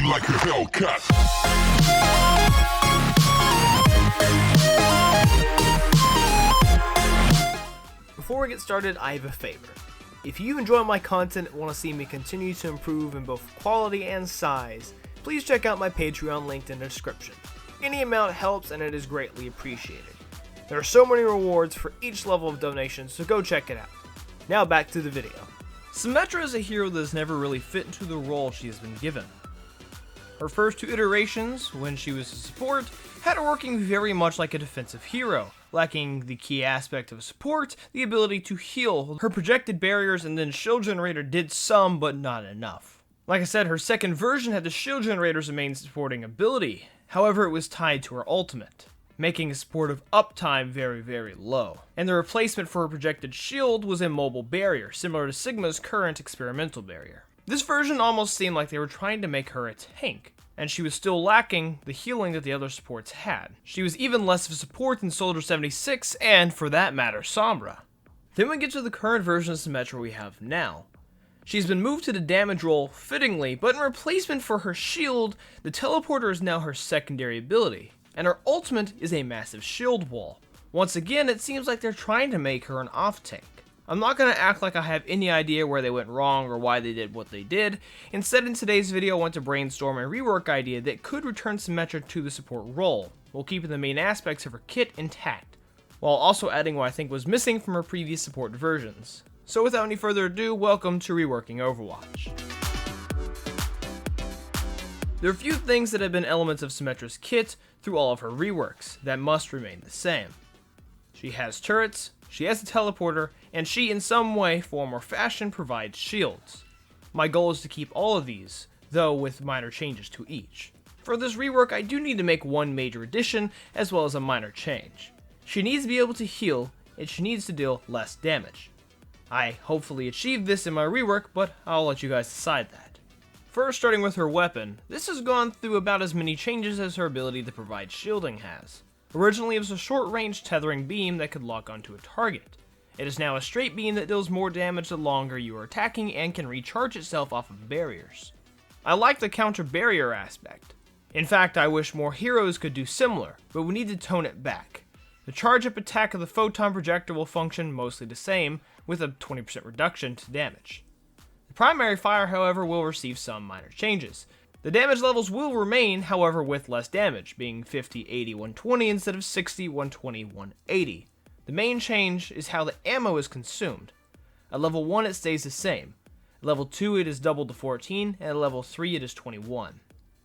like a Hellcat. Before we get started, I have a favor. If you enjoy my content and want to see me continue to improve in both quality and size, please check out my Patreon linked in the description. Any amount helps and it is greatly appreciated. There are so many rewards for each level of donation, so go check it out. Now back to the video. Symmetra is a hero that has never really fit into the role she has been given. Her first two iterations, when she was a support, had her working very much like a defensive hero, lacking the key aspect of support, the ability to heal. Her projected barriers and then shield generator did some, but not enough. Like I said, her second version had the shield generator as a main supporting ability, however it was tied to her ultimate, making a supportive uptime very, very low. And the replacement for her projected shield was a mobile barrier, similar to Sigma's current experimental barrier. This version almost seemed like they were trying to make her a tank, and she was still lacking the healing that the other supports had. She was even less of a support than Soldier 76, and for that matter, Sombra. Then we get to the current version of Symmetra we have now. She's been moved to the damage role fittingly, but in replacement for her shield, the teleporter is now her secondary ability, and her ultimate is a massive shield wall. Once again, it seems like they're trying to make her an off-tank. I'm not going to act like I have any idea where they went wrong or why they did what they did. Instead, in today's video, I want to brainstorm a rework idea that could return Symmetra to the support role, while keeping the main aspects of her kit intact, while also adding what I think was missing from her previous support versions. So without any further ado, welcome to Reworking Overwatch. There are a few things that have been elements of Symmetra's kit through all of her reworks that must remain the same. She has turrets, she has a teleporter, and she in some way, form, or fashion provides shields. My goal is to keep all of these, though with minor changes to each. For this rework, I do need to make one major addition, as well as a minor change. She needs to be able to heal, and she needs to deal less damage. I hopefully achieved this in my rework, but I'll let you guys decide that. First, starting with her weapon, this has gone through about as many changes as her ability to provide shielding has. Originally, it was a short-range tethering beam that could lock onto a target. It is now a straight beam that deals more damage the longer you are attacking and can recharge itself off of barriers. I like the counter barrier aspect. In fact, I wish more heroes could do similar, but we need to tone it back. The charge-up attack of the photon projector will function mostly the same, with a 20% reduction to damage. The primary fire, however, will receive some minor changes. The damage levels will remain, however, with less damage, being 50, 80, 120 instead of 60, 120, 180. The main change is how the ammo is consumed. At level 1 it stays the same. At level 2 it is doubled to 14, and at level 3 it is 21.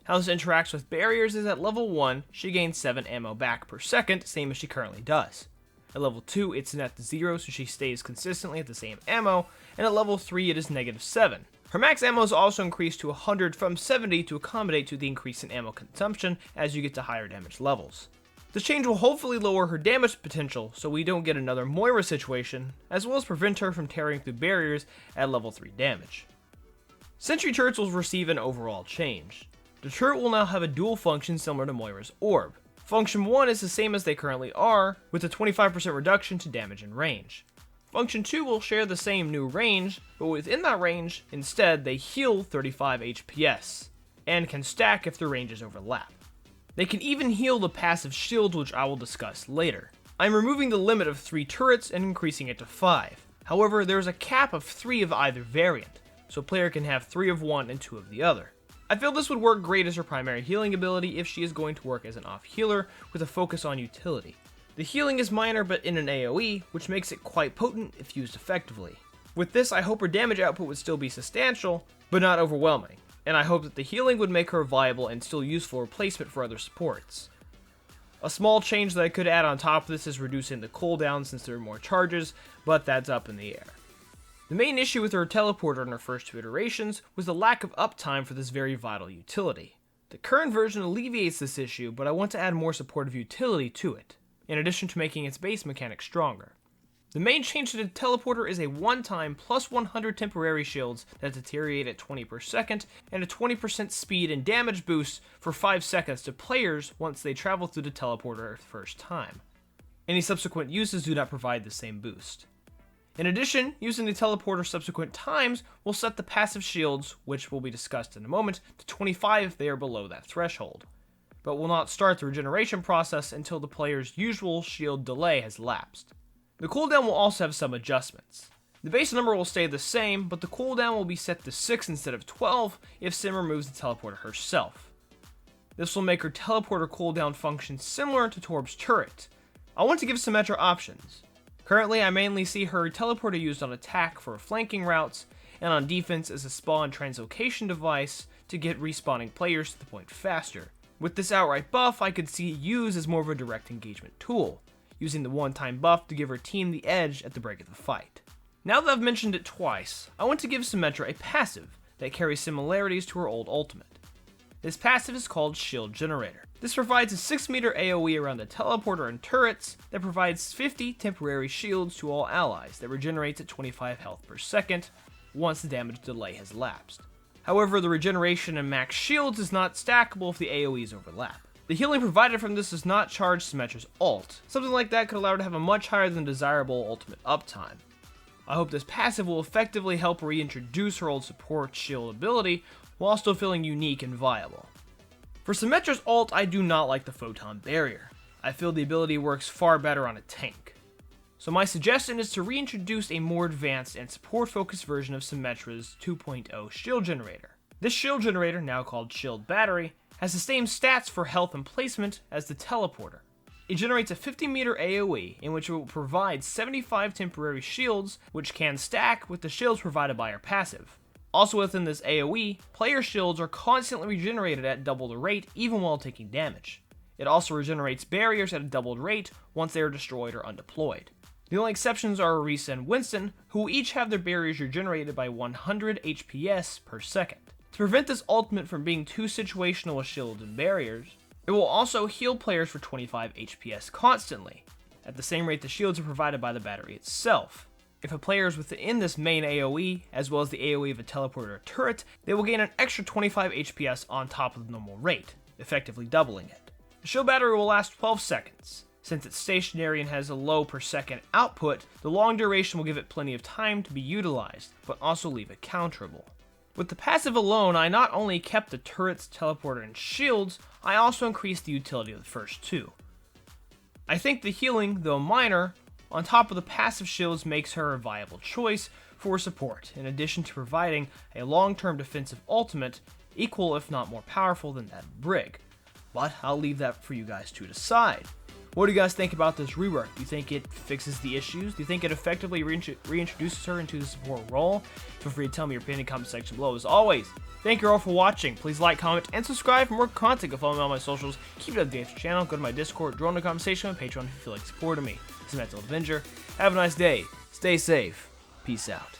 How this interacts with barriers is at level 1, she gains 7 ammo back per second, same as she currently does. At level 2 it's net to 0, so she stays consistently at the same ammo, and at level 3 it is negative 7. Her max ammo is also increased to 100 from 70 to accommodate to the increase in ammo consumption as you get to higher damage levels. This change will hopefully lower her damage potential so we don't get another Moira situation, as well as prevent her from tearing through barriers at level 3 damage. Sentry turrets will receive an overall change. The turret will now have a dual function similar to Moira's orb. Function 1 is the same as they currently are, with a 25% reduction to damage and range. Function 2 will share the same new range, but within that range, instead, they heal 35 HPS, and can stack if their ranges overlap. They can even heal the passive shield, which I will discuss later. I'm removing the limit of 3 turrets and increasing it to 5. However, there is a cap of 3 of either variant, so a player can have 3 of one and 2 of the other. I feel this would work great as her primary healing ability if she is going to work as an off healer with a focus on utility. The healing is minor but in an AoE, which makes it quite potent if used effectively. With this, I hope her damage output would still be substantial, but not overwhelming, and I hope that the healing would make her a viable and still useful replacement for other supports. A small change that I could add on top of this is reducing the cooldown since there are more charges, but that's up in the air. The main issue with her teleporter in her first 2 iterations was the lack of uptime for this very vital utility. The current version alleviates this issue, but I want to add more supportive utility to it, in addition to making its base mechanic stronger. The main change to the teleporter is a one-time plus 100 temporary shields that deteriorate at 20 per second, and a 20% speed and damage boost for 5 seconds to players once they travel through the teleporter the first time. Any subsequent uses do not provide the same boost. In addition, using the teleporter subsequent times will set the passive shields, which will be discussed in a moment, to 25 if they are below that threshold, but will not start the regeneration process until the player's usual shield delay has lapsed. The cooldown will also have some adjustments. The base number will stay the same, but the cooldown will be set to 6 instead of 12 if Sim removes the teleporter herself. This will make her teleporter cooldown function similar to Torb's turret. I want to give Symmetra options. Currently, I mainly see her teleporter used on attack for flanking routes, and on defense as a spawn translocation device to get respawning players to the point faster. With this outright buff, I could see it used as more of a direct engagement tool, using the one-time buff to give her team the edge at the break of the fight. Now that I've mentioned it twice, I want to give Symmetra a passive that carries similarities to her old ultimate. This passive is called Shield Generator. This provides a 6-meter AoE around the teleporter and turrets that provides 50 temporary shields to all allies that regenerates at 25 health per second once the damage delay has lapsed. However, the regeneration and max shields is not stackable if the AoEs overlap. The healing provided from this does not charge Symmetra's ult. Something like that could allow her to have a much higher than desirable ultimate uptime. I hope this passive will effectively help reintroduce her old support shield ability while still feeling unique and viable. For Symmetra's ult, I do not like the photon barrier. I feel the ability works far better on a tank. So my suggestion is to reintroduce a more advanced and support-focused version of Symmetra's 2.0 shield generator. This shield generator, now called Shield Battery, has the same stats for health and placement as the teleporter. It generates a 50-meter AoE in which it will provide 75 temporary shields, which can stack with the shields provided by her passive. Also within this AoE, player shields are constantly regenerated at double the rate even while taking damage. It also regenerates barriers at a doubled rate once they are destroyed or undeployed. The only exceptions are Orisa and Winston, who will each have their barriers regenerated by 100 HPS per second. To prevent this ultimate from being too situational with shields and barriers, it will also heal players for 25 HPS constantly, at the same rate the shields are provided by the battery itself. If a player is within this main AoE, as well as the AoE of a teleporter or turret, they will gain an extra 25 HPS on top of the normal rate, effectively doubling it. The shield battery will last 12 seconds. Since it's stationary and has a low per second output, the long duration will give it plenty of time to be utilized, but also leave it counterable. With the passive alone, I not only kept the turrets, teleporter, and shields, I also increased the utility of the first two. I think the healing, though minor, on top of the passive shields makes her a viable choice for support, in addition to providing a long-term defensive ultimate equal if not more powerful than that of Brig. But I'll leave that for you guys to decide. What do you guys think about this rework? Do you think it fixes the issues? Do you think it effectively reintroduces her into the support role? Feel free to tell me your opinion in the comment section below. As always, thank you all for watching. Please like, comment, and subscribe for more content. Go follow me on my socials. Keep it up to date with the channel. Go to my Discord, join the conversation on Patreon if you feel like supporting me. This is EmeraldAvenger. Have a nice day. Stay safe. Peace out.